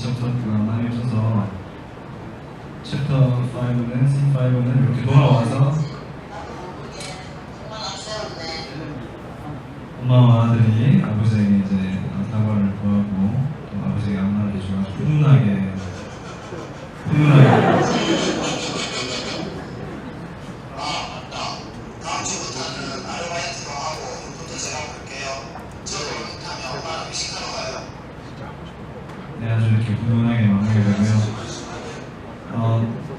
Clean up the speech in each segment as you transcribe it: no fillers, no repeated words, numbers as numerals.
챕터가 많이 없어서 챕터 5는 C5는 이렇게 돌아와서 엄마와 아들이 아버지에게 이제 사과를 구하고 또 아버지에게 안마를 해주고 훈훈하게 다음 주부터는 아르바이트도 하고 이것도 제가 볼게요. 저도 못하면 엄마랑 회식하러 가요. 네, 아주 이렇게 훈훈하게 마무리가 되고요.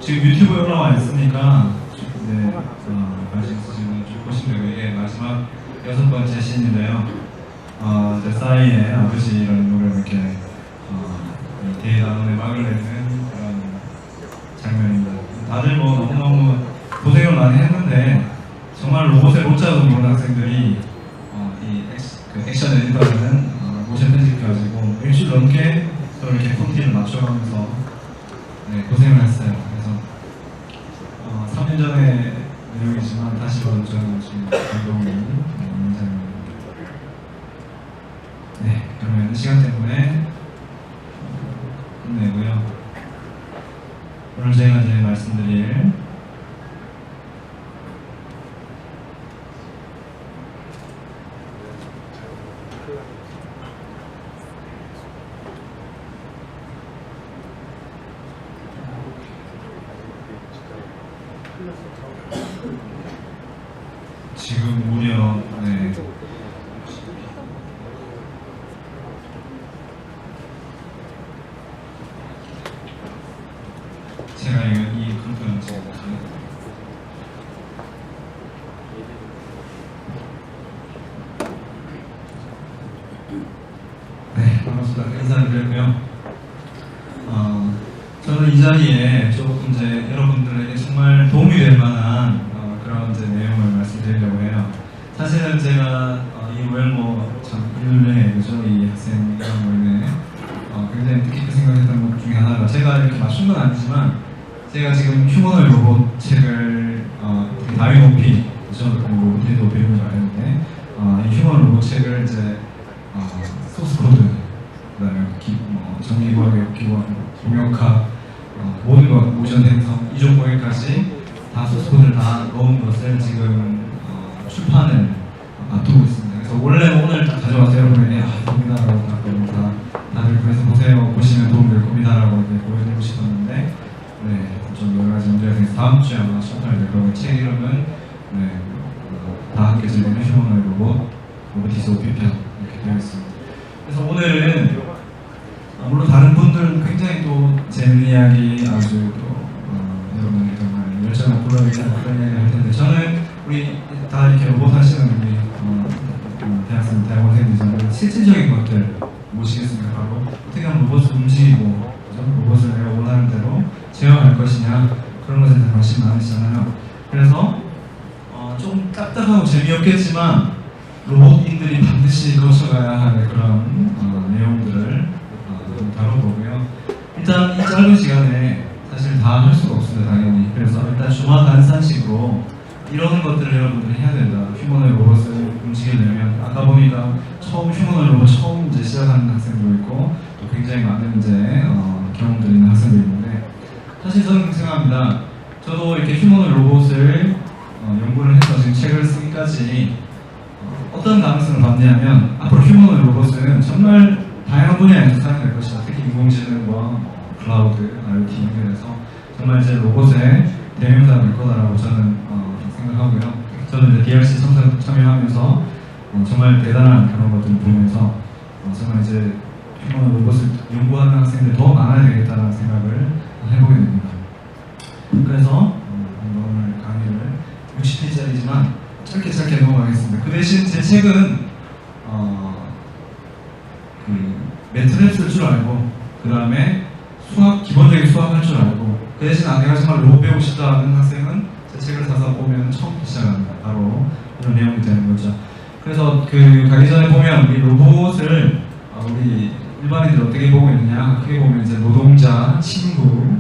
지금 유튜브에 올라와 있으니까 네, 관심 있으시면 쭉 보시면 되고 이게 마지막 6번째 씬인데요. 제 싸이의 아버지라는 노래를 이렇게 대단원에 막을 내는 그런 장면입니다. 다들 뭐 너무너무 고생을 많이 했는데 정말 로봇에 못 잡은 모든 학생들이 그 액션 에디터는 모션 편집 가지고 일주일 넘게 서로 이렇게 콘티를 맞춰가면서 네, 고생을 했어요. 그래서 3년 전의 내용이지만 다시 봐도 저는 지금 감동이 있는 장면입니다. 네, 그러면 시간 때문에 끝내고요. 오늘 제가 이제 말씀드릴 지금 무려 네. 제가 이 컨퍼런스 네, 반갑습니다. 인사를 드렸고요. 저는 이 자리에 조금 이제 여러분들에게 정말 도움이 될 만한 그런 이제 내용을 말씀드리려고 해요. 사실은 제가 이 웰모 참 인류의 그죠 이 학생이라는 거에 굉장히 뜻깊게 생각했던 것 중에 하나가 제가 이렇게 맞춘 건 아니지만 제가 지금 휴머노id 로봇 책을 다윈 오피 그죠 로봇에도 배우는 줄 알았는데 이 휴머노id 로봇 책을 이제 소스 코드 그다음에 정리구하기 기본 동역학 모든 것 모션 행성 이종 공예까지 다 소스 코드를 다 넣은 것을 지금 출판을 앞두고 있습니다. 그래서 원래 오늘 딱 가져와서 여러분에게 돕니다라고 다들 그래서 보세요 보시면 도움될 겁니다라고 이렇게 보여드리고 싶었는데 네, 좀 여러 가지 문제가 생겨서 다음 주에 아마 출판이 될 거고 책 이름은 네, 다 함께 즐기는 휴머노id 로보티스 오피편 이렇게 되어 있습니다. 그래서 오늘은 물론 다른 분들은 굉장히 또 재밌는 이야기 아주 또 여러분들이 정말 열정을 불러일으키는 그런 이야기를 할 텐데 저는 우리 다 이렇게 로봇 하시는 우리 대학생, 대학원생들이 실질적인 것들 모시겠습니다. 바로 어떻게 하면 로봇을 움직이고 로봇을 내가 원하는 대로 제어할 것이냐 그런 것에 대해서 관심 많으시잖아요. 그래서 좀 딱딱하고 재미없겠지만 로봇인들이 반드시 거쳐가야 할 그런 내용들을 다뤄보고요. 일단 이 짧은 시간에 사실 다 할 수가 없습니다, 당연히. 그래서 일단 주마단산식으로 이런 것들을 여러분들이 해야 된다. 휴머노id 로봇을 움직이려면 아까 보니까 처음 휴머노id 로봇 처음 이제 시작하는 학생도 있고 또 굉장히 많은 이제 경험들이 있는 학생도 있는데 사실 저는 그렇게 생각합니다. 저도 이렇게 휴머노id 로봇을 연구를 해서 지금 책을 쓰기까지 어떤 가능성을 봤냐면 앞으로 휴머노id 로봇은 정말 다양한 분야에서 사용될 것이다. 특히 인공지능과 클라우드, IoT 연결해서 정말 이제 로봇의 대명사가 될 거다라고 저는 생각하고요. 저는 이제 DRC 참여하면서 정말 대단한 그런 것들을 보면서 정말 이제 휴머노id 로봇을 연구하는 학생들이 더 많아야 되겠다는 생각을 해보게 됩니다. 그래서 오늘 강의를 60페이지짜리지만 짧게 넘어가겠습니다. 그 대신 제 책은 매트랩 쓸 줄 알고 그 다음에 기본적인 수학 할 줄 알고 그 대신 내가 정말 로봇 배우고 싶다 하는 학생은 제 책을 사서 보면 처음부터 시작합니다. 바로 이런 내용이 되는 거죠. 그래서 가기 전에 보면 우리 로봇을 우리 일반인들 어떻게 보고 있느냐 크게 보면 이제 노동자, 친구,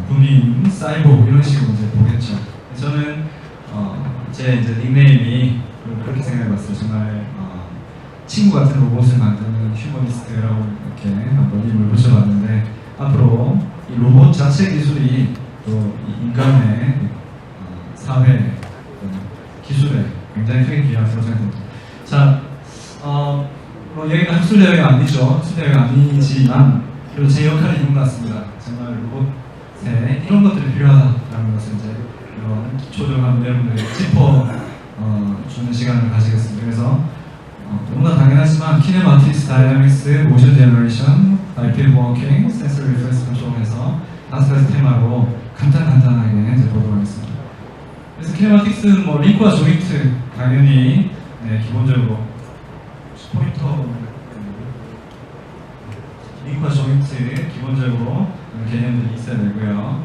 군인, 사이보 이런 식으로 이제 보겠죠. 저는 제 이제 닉네임이 그렇게 생각해봤어요. 정말 친구 같은 로봇을 만드는 휴머니스트라고 이렇게 한번 이름을 붙여봤는데 앞으로 이 로봇 자체 기술이 또 이 인간의 사회 기술에 굉장히 크게 기여할 거라고 생각합니다. 자, 뭐 여기가 학술대회가 아니죠. 학술대회가 아니지만 그리고 제 역할이 있는 것 같습니다. 정말 로봇에 이런 것들이 필요하다라는 것을 이제 이런 기초적인 여러분들에게 주는 시간을 가지겠습니다. 그래서 너무나 당연하지만 키네마틱스, 다이나믹스, 모션 제너레이션, 라이필 워킹, 센서 리프렉스 컨트롤 해서 5가지 테마로 간단하게 이제 보도록 하겠습니다. 그래서 키네마틱스는 뭐 링크와 조인트 당연히 기본적으로 포인터 링크와 조인트 기본적으로 개념들이 있어야 되고요.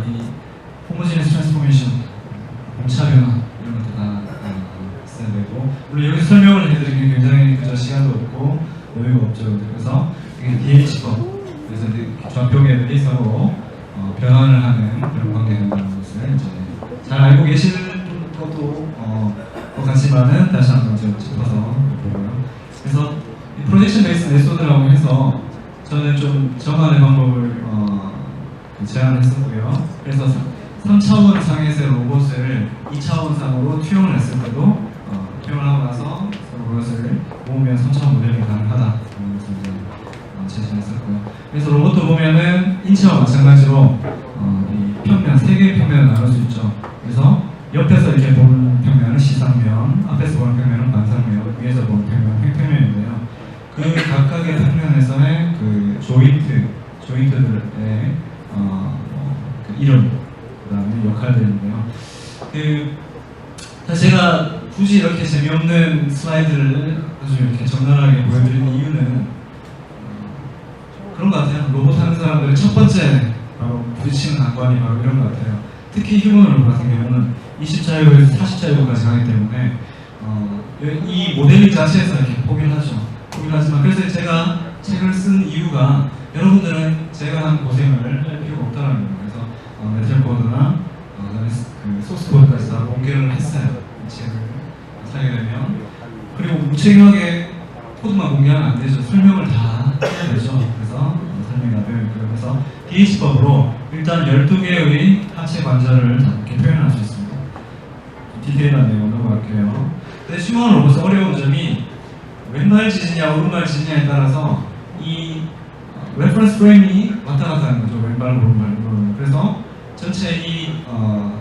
이 호모지니스 트랜스포메이션, 공차 변화 이런 것도 다 있어야 되고, 물론 여기서 설명을 해드리기 굉장히 그저 시간도 없고 여유가 없죠. 그래서 이게 DH법, 그래서 이제 좌표계들이 서로 변환을 하는 그런 관계가 된다는 것을 이제 잘 알고 계실 것도 같지만은 다시 한번 좀 짚어서 보고요. 그래서 이 프로젝션 베이스 메소드라고 해서 저는 좀 저만의 방법을 제안을 했었고요. 그래서 3차원 상에서의 로봇을 2차원 상으로 투영을 했을 때도 투영을 하고 나서 그것을 모으면 3차원 모델이 가능하다는 것을 이제 제시했었고요. 그래서 로봇도 보면은 인체와 마찬가지로 이 평면, 3개의 평면을 나눌 수 있죠. 그래서 옆에서 이렇게 보는 평면은 시상면, 앞에서 보는 평면은 반상면, 위에서 보는 평면은 횡평면인데요. 그 각각의 평면에서의 그 조인트들의 그 이름, 그 다음에 역할들인데요. 제가 굳이 이렇게 재미없는 슬라이드를 아주 이렇게 적나라하게 보여드리는 이유는 그런 것 같아요. 로봇 하는 사람들의 첫 번째 바로 부딪히는 난관이 바로 이런 것 같아요. 특히 휴먼 로봇 같은 경우는 20자유에서 40자유까지 가기 때문에 이 모델링 자체에서 이렇게 포기를 하죠. 포기를 하지만 그래서 제가 책을 쓴 이유가 여러분들은 제가 한 고생을 할 필요가 없다는 거예요. 그래서 메탈 코드나 그 소스 코드까지 다 공개를 했어요. 이 책을 사게 되면. 그리고 무책임하게 코드만 공개하면 안 되죠. 설명을 다 해야 되죠. 그래서 설명이 나눠있고요. 그래서 DH법으로 일단 12개의 하체 관절을 다 이렇게 표현할 수 있습니다. 디테일한 내용 넘어갈게요. 근데 휴먼 로봇의 어려운 점이 왼발 지지냐 오른발 지지냐에 따라서 이 레퍼런스 프레임이 왔다 갔다 하는 거죠. 왼발 오른발. 그래서 전체 이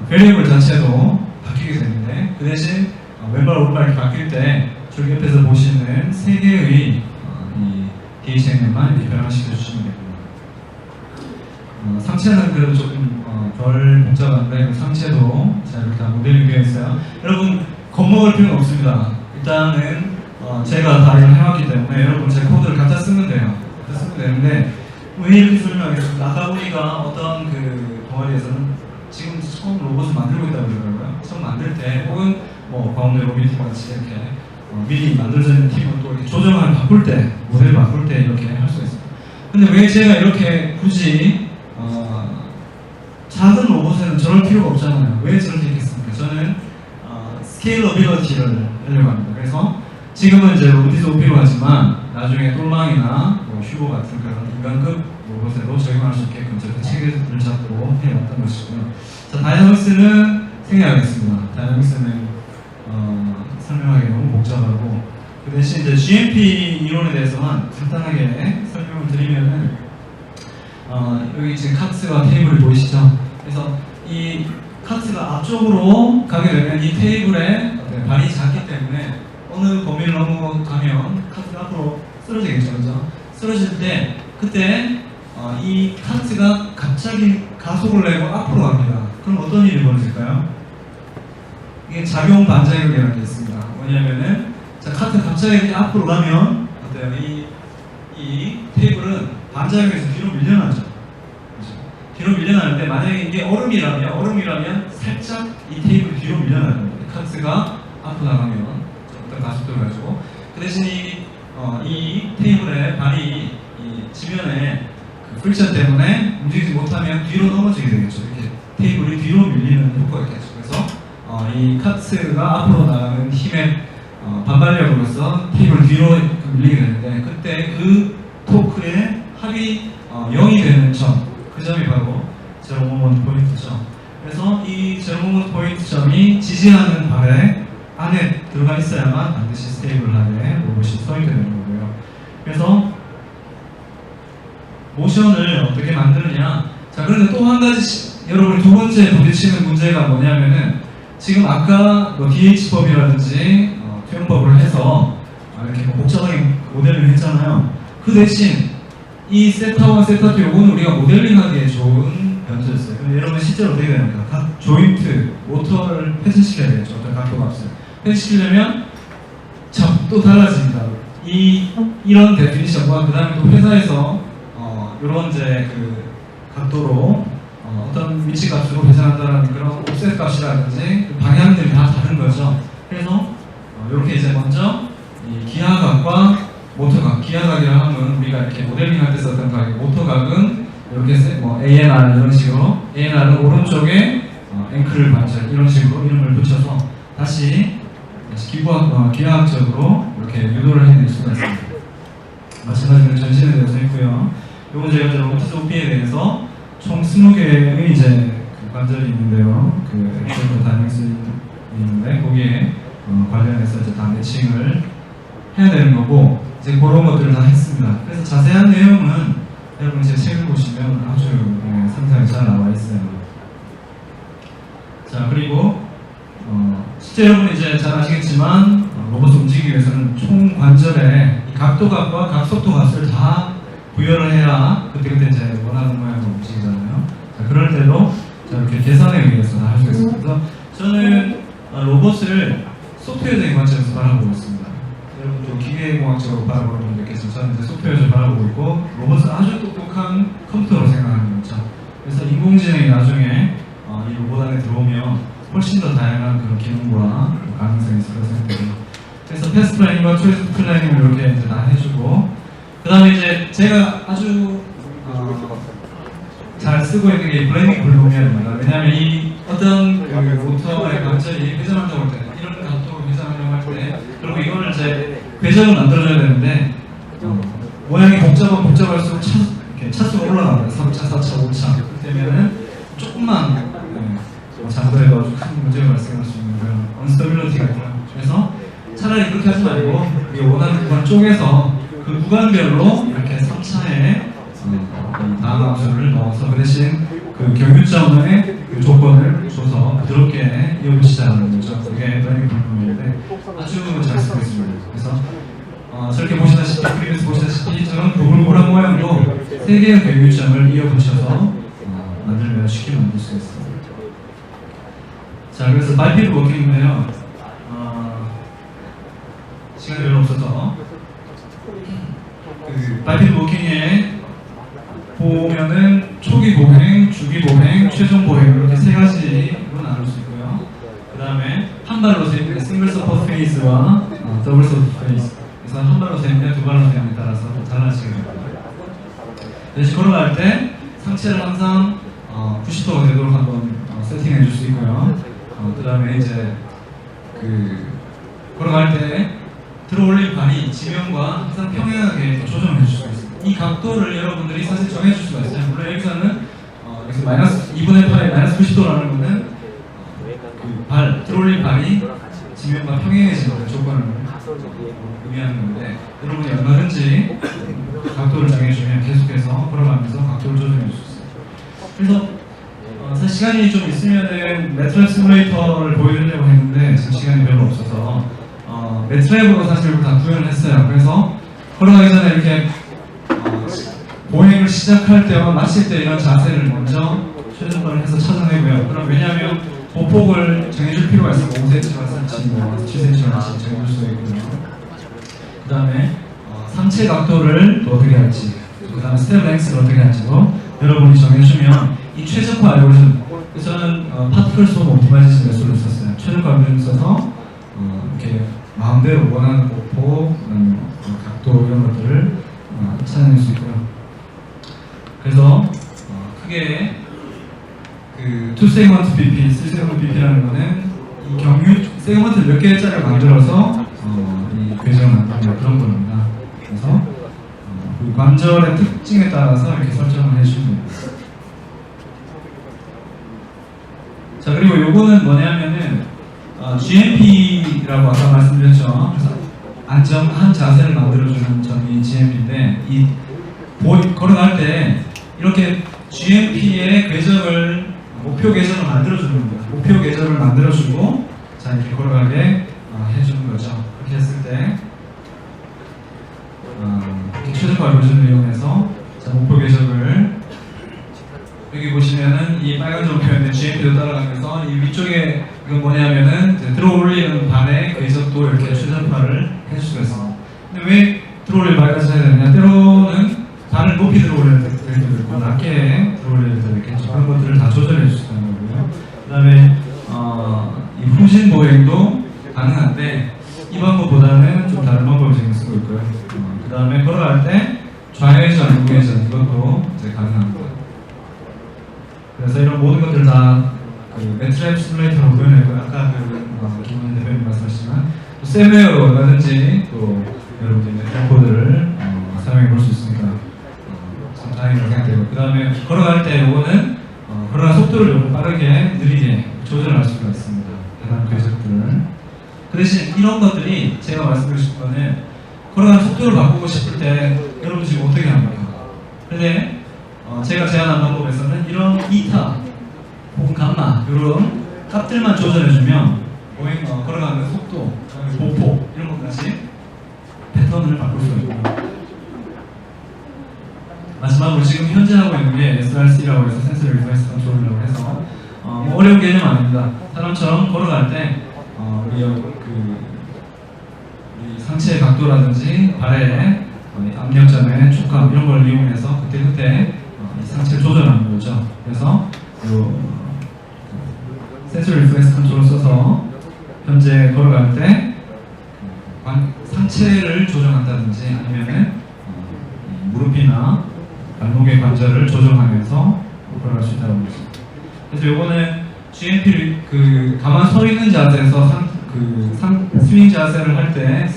베리어블 자체도 바뀌게 되는데 그 대신 왼발 오른발이 바뀔 때 저기 옆에서 보시는 3개의 이 DHM만 이렇게 변화시켜 주시면 됩니다. 상체는 그래도 조금 덜 복잡한데 그 상체도 자 이렇게 다 모델링 되어 있어요. 여러분 겁먹을 필요는 없습니다. 일단은 제가 다 이걸 해왔기 때문에 여러분 제 코드를 갖다 쓰면 돼요. 갖다 쓰면 되는데 왜 이렇게 설명하겠습니까? 아까 보니까 어떤 그 동아리에서는 지금 처음 로봇을 만들고 있다고 그러더라고요. 처음 만들 때 혹은 뭐 가운데 로비팀 같이 이렇게 미리 만들어져 있는 팀은 또 이렇게 조정을 바꿀 때, 모델을 바꿀 때 이렇게 할 수가 있습니다. 근데 왜 제가 이렇게 굳이 작은 로봇에는 저럴 필요가 없잖아요. 왜 저렇게 했겠습니까? 저는 스케일러빌리티를 하려고 합니다. 그래서 지금은 이제 로봇이 필요하지만 나중에 똘망이나 뭐 휴보 같은 그런 인간급 로봇에도 적용할 수 있게끔 저렇게 체계를 잡고 해왔던 것이고요. 자, 다이나믹스는 생략하겠습니다. 다이나믹스는 설명하기 너무 복잡하고 그 대신 이제 GMP 이론에 대해서만 간단하게 설명을 드리면은 여기 지금 카트와 테이블이 보이시죠? 그래서 이 카트가 앞쪽으로 가게 되면 이 테이블에 발이 작기 때문에 어느 범위를 넘어가면 카트가 앞으로 쓰러지겠죠, 그죠? 쓰러질 때 그때 이 카트가 갑자기 가속을 내고 앞으로 갑니다. 그럼 어떤 일이 벌어질까요? 이게 작용 반작용이라는 게 있습니다. 뭐냐면은 자, 카트 갑자기 앞으로 가면 어때요? 이 테이블은 반작용에서 뒤로 밀려나죠. 그렇죠? 뒤로 밀려나는데 만약에 이게 얼음이라면 살짝 이 테이블 뒤로 밀려나는 겁니다. 카트가 앞으로 나가면 어떤 가속도를 가지고 그 대신 이 테이블의 발이 이 지면에 그 프릭션 때문에 움직이지 못하면 뒤로 넘어지게 되겠죠. 이렇게 테이블이 뒤로 밀리는 효과가 있겠죠. 그래서 이 카트가 앞으로 나가는 힘의 반발력으로서 테이블 뒤로 밀리게 되는데 그때 그 토크의 합이 합이 0이 되는 점, 그 점이 바로 제로 모먼트 포인트죠. 그래서 이 제로 모먼트 포인트 점이 지지하는 발의 안에 들어가 있어야만 반드시 스테이블하게 로봇이 서 있게 되는 거고요. 그래서 모션을 어떻게 만드느냐. 자, 그런데 또 한 가지 여러분이 두 번째 부딪히는 문제가 뭐냐면은 지금 아까 뭐 DH법이라든지 투영법을 해서 이렇게 뭐 복잡하게 모델링 했잖아요. 그 대신 이 세타1, 세타2 요거는 우리가 모델링하기에 좋은 변수였어요. 근데 여러분 실제로 어떻게 됩니까? 각 조인트, 모터를 회전시켜야 되겠죠. 어떤 각도 값을 회전시키려면 또 달라집니다. 이런 데피니션과 그 다음에 또 회사에서 이런 이제 그 각도로 어떤 위치 값으로 계산한다라는 그런 옵셋 값이라든지 그 방향들이 다 다른 거죠. 그래서 이렇게 이제 먼저 이 기하각과 모터각, 기하각이라 하면 우리가 이렇게 모델링 할 때 썼던 각이, 모터각은 이렇게 뭐 ANR 이런 식으로, ANR은 오른쪽에 앵클을 반절 이런 식으로 이름을 붙여서 다시 기하학적으로 이렇게 유도를 해낼 수가 있습니다. 마찬가지로 전신에 대해서 있고요. 요건 제가 이제 로보티스 OP에 대해서 총 20개의 이제 그 관절이 있는데요. 그 엑셀로 다이렉스 있는데 거기에 관련해서 이제 다 매칭을 해야 되는 거고 이제 그런 것들을 다 했습니다. 그래서 자세한 내용은 여러분 제 책을 보시면 아주 상상이 잘 나와 있어요. 자, 그리고 실제 여러분 이제 잘 아시겠지만 로봇을 움직이기 위해서는 총 관절의 이 각도값과 각속도 값을 다 부여를 해야 그때그때 이제 원하는 모양으로 움직이잖아요. 자, 그럴 때도 이렇게 계산에 의해서 다 할 수 있습니다. 그래서 저는 로봇을 소프트웨어적인 관점에서 바라보고 있습니다. 여러분 또 기계공학적으로 바라보는 분들 계시죠. 저는 이제 소프트웨어를 바라보고 있고 로봇은 아주 똑똑한 컴퓨터로 생각하는 거죠. 그래서 인공지능이 나중에 이 로봇 안에 들어오면 훨씬 더 다양한 그런 기능과 가능성이 있을 거라 생각합니다. 그래서 패스트 플래닝과 초이스 플래닝을 이렇게 이제 다 해주고 그 다음에 이제 제가 아주 잘 쓰고 있는 게 블레이딩 블루미어입니다. 왜냐하면 이 어떤 그 모터의 관절이 회전한다고 할 때 이런 각도로 회전하려고 할 때 그리고 이거를 이제 궤적을 만들어줘야 되는데 모양이 복잡할수록 이렇게 차수가 올라갑니다. 3차, 4차, 5차 그때면은 조금만 잘못해도 아주 큰 문제가 발생할 수 있는 그런 언스터빌리티가 있고요. 그래서 차라리 그렇게 하지 말고 우리가 원하는 구간 쪼개서 그 구간별로 이렇게 3차에 다음 함수를 넣어서 그 대신 그 경유점의 그 조건을 줘서 부드럽게 이어붙이자는 거죠. 그게 플래닝 부분인데 아주 잘 쓰고 있습니다. 그래서 저렇게 보시다시피 프리뷰에서 보시다시피 저런 도불고란 모양으로 3개의 경유점을 이어붙여서 만들면 쉽게 만들 수 있습니다. 자, 그래서 말피드 워킹인데요. 시간이 별로 없어서 그 말피드 워킹에 보면은 초기 보행, 주기 보행, 최종 보행 이렇게 세 가지로 나눌 수 있고요. 그 다음에 한 발로 세는 싱글 서포트 페이스와 더블 서포트 페이스. 그래서 한 발로 세는데 두 발로 세는에 따라서 달라지게 됩니다. 대신 걸어갈 때 상체를 항상 90도가 되도록 한번 세팅해 줄 수 있고요. 그 다음에 이제 그 걸어갈 때 들어올린 발이 지면과 항상 평행하게 조정을 해줄 수가 있습니다. 이 각도를 여러분들이 사실 정해줄 수가 있어요. 물론 여기서는 여기서 마이너스 2분의 8에 마이너스 90도라는 거는 그 발, 들어올린 발이 지면과 평행해지는 조건을 의미하는 건데 여러분이 얼마든지 각도를 정해주면 계속해서 걸어가면서 각도를 조정해 줄 수 있어요. 그래서 사실 시간이 좀 있으면은 매트랩 시뮬레이터를 보여드리려고 했는데 지금 시간이 별로 없어서 매트랩으로 사실 다 구현을 했어요. 그래서 걸어가기 전에 이렇게 보행을 시작할 때와 마칠 때 이런 자세를 먼저 최종화를 해서 찾아내고요. 그럼 왜냐하면 보폭을 정해줄 필요가 있어요. 5cm, 7cm 정해줄 수 있고요. 그 다음에 상체 각도를 또 어떻게 할지, 그 다음에 스텝 랭스를 어떻게 할지도 여러분이 정해주면 이 최적화 알고리즘, 저는 파티클 소 옵티마이제이션 메소드를 썼어요. 최적화 알고리즘 써서 이렇게 마음대로 원하는 보폭, 각도 이런 것들을 찾아낼 수 있고요. 그래서 크게 그 2세그먼트 BP, 3세그먼트 BP라는 거는 이 경유 세그먼트를 몇 개짜리를 만들어서 이 궤적을 만드는 그런 겁니다. 그래서 그 관절의 특징에 따라서 이렇게 설정을 해주면 됩니다. 자, 그리고 요거는 뭐냐면은 GMP라고 아까 말씀드렸죠. 그래서 안정한 자세를 만들어주는 점이 GMP인데 이 걸어갈 때 이렇게 GMP의 궤적을 목표 궤적을 만들어주는 겁니다. 목표 궤적을 만들어주고 자 이렇게 걸어가게 해주는 거죠. 그렇게 했을 때 이렇게 최적화 요즘을 이용해서 자 목표 궤적을 여기 보시면은 이 빨간 점 표현된 GMP도 따라가면서 이 위쪽에 이건 뭐냐면은 들어올리는 발의 궤적도 이렇게 최적화를 해줄 수가 있습니다. 근데 왜 들어올릴 발까지 해야 되느냐? 때로는 발을 높이 들어올릴 때도 있고 낮게 들어올릴 때도 있겠죠. 그런 것들을 다 조절해 줄 수 있는 거고요. 그 다음에 이 후진 보행도 가능한데 이 방법보다는 좀 다른 방법을 지금 쓰고 있고요. 그 다음에 걸어갈 때 좌회전, 우회전 이것도 이제 가능합니다. 그래서 이런 모든 것들을 다 매트랩 시뮬레이터로 구현했고요. 아까 김원희 대표님 말씀하셨지만 또 셀웨어라든지 또 여러분들이 매트랩 코드를 사용해 볼 수 있으니까 참 다행이라고 생각해요. 그 다음에 걸어갈 때 이거는 걸어가는 속도를 좀 빠르게 느리게 조절할 수가 있습니다. 해당 궤적들을. 그 대신 이런 것들이 제가 말씀드리고 싶은 거는 걸어가는 속도를 바꾸고 싶을 때 여러분 지금 어떻게 합니까? 근데 제가 제안한 방법에서는 이런 이타 혹은 감마 이런 값들만 조절해주면 걸어가는 속도, 보폭 이런 것까지 패턴을 바꿀 수가 있고요. 마지막으로 지금 현재 하고 있는 게 SRC라고 해서 센서리 리퍼런스 컨트롤이라고 해서 뭐 어려운 개념 아닙니다. 사람처럼 걸어갈 때 우리 상체의 각도라든지 발의 압력점의 촉감 이런 걸 이용해서 그때그때 상체를 조절하는 거죠. 그래서 센서리 리퍼런스 컨트롤을 써서 현재 걸어갈 때 상체를 조정한다든지 아니면은 무릎이나 발목의 관절을 조정하면서 걸어갈 수 있다고 보죠. 그래서 요거는 GMP 가만 서 있는 자세에서 스윙 자세를 할 때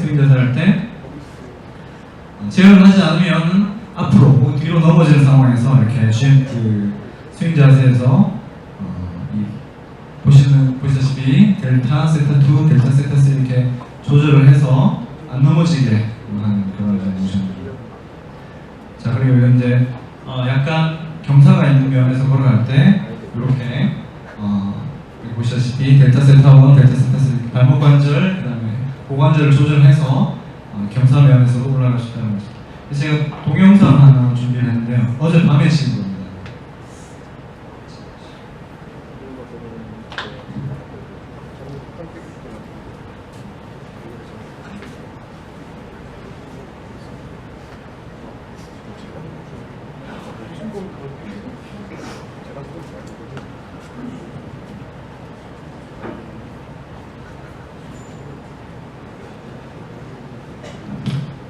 제어를 하지 않으면 앞으로 혹은 뒤로 넘어지는 상황에서 이렇게 스윙 자세에서 보시다시피 델타, 세타 2, 델타, 세타 3 이렇게 조절을 해서 안 넘어지게 하는 그런 모션입니다. 자, 그리고 현재 약간 경사가 있는 면에서 걸어갈 때 이렇게 보시다시피 델타 세타 1, 델타 세타 3 발목 관절, 그 다음에 고관절을 조절해서 경사면에서 올라갈 수 있다는 거죠. 제가 동영상 하나 준비를 했는데요. 어제 밤에 찍은 겁니다.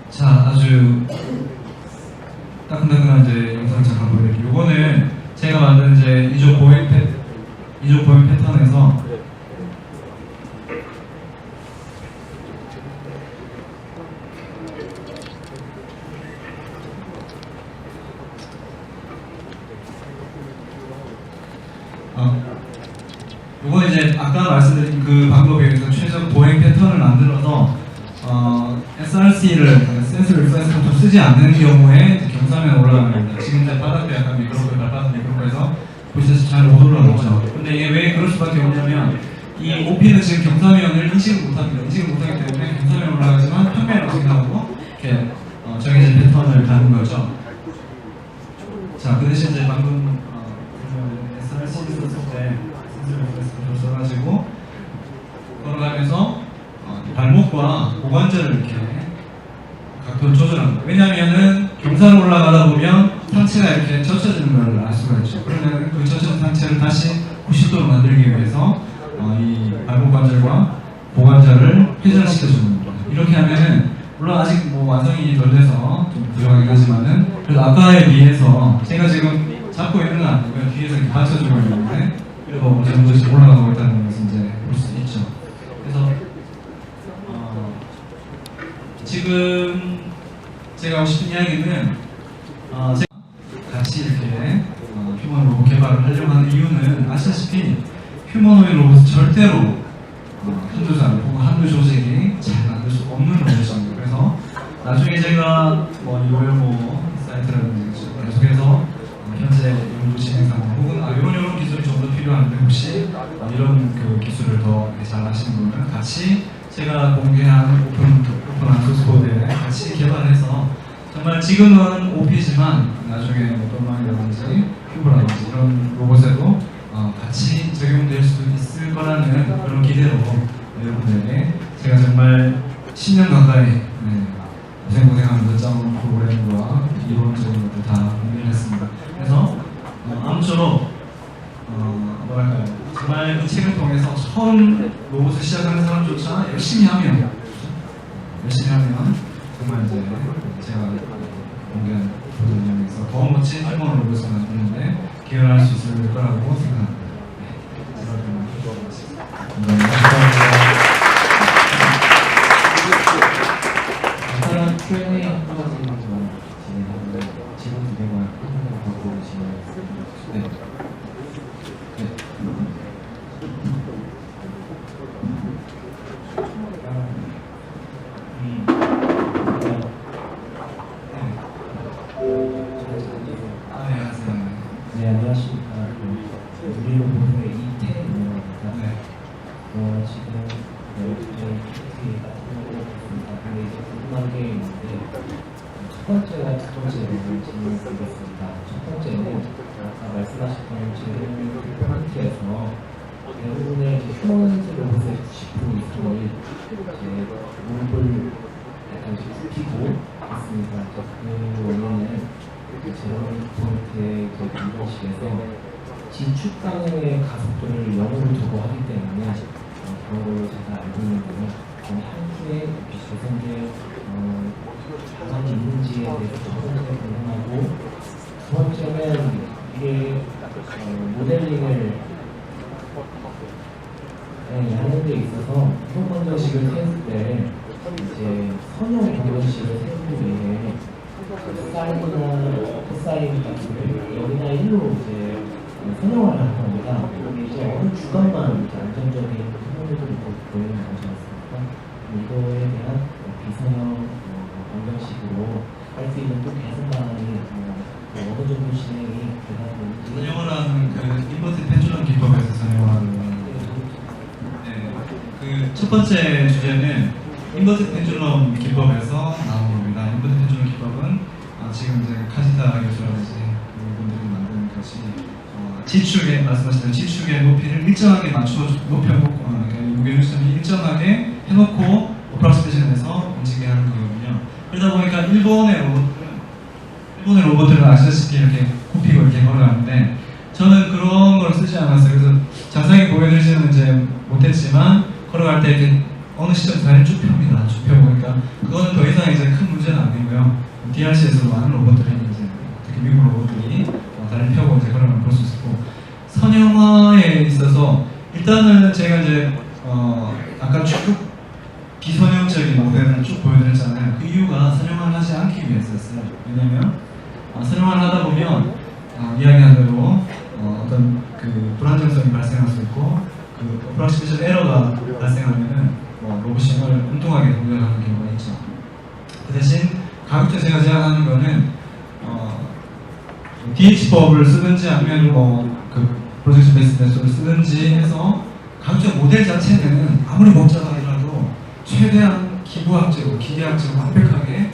자, 아주 따끈따끈한 이제 영상 잠깐 보여드릴게요. 이거는 제가 만든 이제 이조 보행 패턴에서 이거는 이제 아까 말씀드린 그 방법에 의해서 최적 보행 패턴을 만들어서 SRC를 센서 리퍼런스 컨트롤 쓰지 않는 경우에 경사면 올라가는 겁니다. 지금 이제 바닥도 약간 미끄럽고 발바닥 미끄럽고해서 보시다시피 잘 못 올라가죠. 근데 이게 왜 그럴 수밖에 없냐면 이 OP는 지금 경사면을 인식을 못합니다. 인식을 못하기 때문에 경사면 올라가지만 평면으로 생각하고 이렇게 정해진 패턴을 가는 거죠. 자, 그 대신 이제 방금 SRC를 썼을 때 센서 리퍼런스 컨트롤 써가지고 걸어가면서 발목과 고관절을 이렇게 각도를 조절합니다. 왜냐하면은 경사로 올라가다 보면 상체가 이렇게 젖혀지는 걸 알 수가 있죠. 그러면 그 젖혀진 상체를 다시 90도로 만들기 위해서 이 발목 관절과 고관절을 회전시켜주는 겁니다. 이렇게 하면은 물론 아직 뭐 완성이 덜 돼서 좀 부족하긴 하지만은 그래도 아까에 비해서 제가 지금 잡고 있는 건 아니고요. 뒤에서 이렇게 받쳐주고 있는데 그래도 어느 정도씩 올라가고 있다는 것을 이제 볼 수 있죠. 그래서 지금 제가 하고 싶은 이야기는 제가 같이 이렇게 휴머노id 로봇 개발을 하려고 하는 이유는 아시다시피 휴머노id 로봇은 절대로 한두 사람 혹은 한두 조직이 잘 만들 수 없는 로봇입니다. 그래서 나중에 제가 이 웰모 사이트라든지 계속해서 현재 연구 진행 상황 혹은 이런 기술이 좀 더 필요한데 혹시 이런 그 기술을 더 잘 하시는 분은 같이 제가 공개한 오픈한 소스코드에 같이 개발해서 정말 지금은 OP지만 나중에 또망이라든지 큐브라든지 이런 로봇에도 같이 적용될 수 있을 거라는 그런 기대로 여러분에게 제가 정말 10년 가까이 고생한 몇장 프로그램과 이론적인 것들 다 공개를 했습니다. 그래서 아무쪼록 뭐랄까요, 정말 이 책을 통해서 처음 로봇을 시작하는 사람조차 열심히 하면 정말 이제 제가 공개한 보도에서 더 멋진 휴머노id 로봇을 만드는데 기여를 할 수 있을 거라고 생각합니다. 간단한 Q&A 한 가지만 진행하는데 질문 두 개만 하고 진행하겠습니다. 네, 안녕하십니까. 우리 로봇의 이태입니다. 지금 저희 PPT가 있습니다. 근데 이제 궁금한 게 있는데 첫 번째와 두 번째로 질문드리겠습니다. 첫 번째는 아까 말씀하셨던 질문 PPT에서 대부분의 휴머노이드 로봇의 90% 이상을 몸을 약간 굽히고 있습니다. 그 원인은 제로미터 포인트의 방정식에서 지축 가능의 가속도를 0으로 두고 하기 때문에 그런 걸로 제가 알고 있는데요. 한 팀에 재생될 방안이 있는지에 대해서 첫 번째 궁금하고, 두 번째는 이게 모델링을 하는 데 있어서 형 방정식을 세울 때 이제 선형 방정식을 세우기 위해 사인이나 코사인 값을 0이나 1로 이제 선형을 하는 겁니다. 이제 어느 주간만 이렇게 안정적인 선형들이 보이는 것이 않습니까? 이거에 대한 비선형 방정식으로 할 수 있는 또 개선 방안이 어느 정도 진행이 되는지. 선형을 하는 그 인버스 펜줄럼 기법에서 선형을 하는 그 첫 번째 주제는 인버스 펜줄럼 기법에서 나온 겁니다. 인버스 펜줄럼 기법은 지금 이제 카시타 교수라든지 그분들이 만든 것이 지축의 말씀하신 지축의 높이를 일정하게 높여놓고 그러니까 요격시점이 일정하게 해놓고 어프락시메이션에서 움직이게 하는 거거든요. 그러다 보니까 일본의 로봇들은 아시다시피 이렇게 굽히고 이렇게 걸어가는데 저는 그런 걸 쓰지 않았어요. 그래서 자세하게 보여드리지는 이제 못했지만 걸어갈 때 이렇게 어느 시점 다리를 쭉 펴니다. 쭉 펴보니까 그거는 더 이상 이제 큰 문제는 아니고요. DRC에서 많은 로봇들이 이제 특히 미국 로봇들이 다리를 펴고 이제 그런 걸 볼 수 있고, 선형화에 있어서 일단은 제가 이제 아까 쭉 비선형적인 모델을 쭉 보여드렸잖아요. 그 이유가 선형화를 하지 않기 위해서였어요. 왜냐면 선형화를 하다 보면 이야기한 대로 어떤 그 불안정성이 발생할 수 있고 그 어프락시메이션 에러가 발생하면은 로봇이 엉뚱하게 동작하는 경우가 있죠. 그 대신 가급적 제가 제안하는 거는 DH법을 쓰든지 아니면 그 프로젝션 베이스 메소드를 쓰든지 해서 가급적 모델 자체는 아무리 복잡하더라도 최대한 기부학적으로 기계학적으로 완벽하게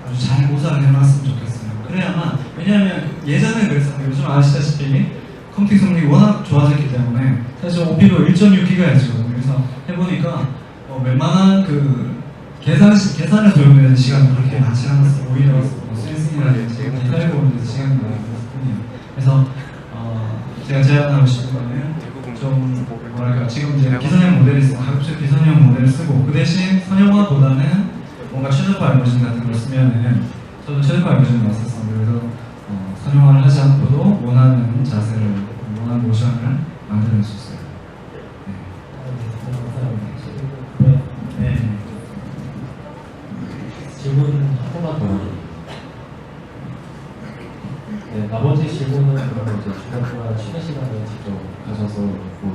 아주 잘 모사를 해놨으면 좋겠어요. 그래야만, 왜냐하면 예전에 그랬었는데 요즘 아시다시피 컴퓨팅 성능이 워낙 좋아졌기 때문에 사실 OP도 1.6GHz거든요. 그래서 해보니까 웬만한 그 계산에 도용되는 시간은 그렇게 많지 않았어요. 오히려 센싱이라든지 기타를 보는 데서 시간이 많이 걸렸을 뿐이에요. 그래서 제가 제안하고 싶은 거는 좀 뭐랄까, 지금 이제 비선형 모델이 있으면 가급적 비선형 모델을 쓰고 그 대신 선형화보다는 뭔가 최저가 알고리즘 같은 걸 쓰면은, 저도 최저가 알고리즘을 왔었어요. 그래서 선형화를 하지 않고도 원하는 자세를, 원하는 모션을 만들어낼 수 있어요. 질문 한 번만 더. 네, 나머지 질문은 그러면 이제 주간 동안 쉬는 시간에 직접 가셔서 뭐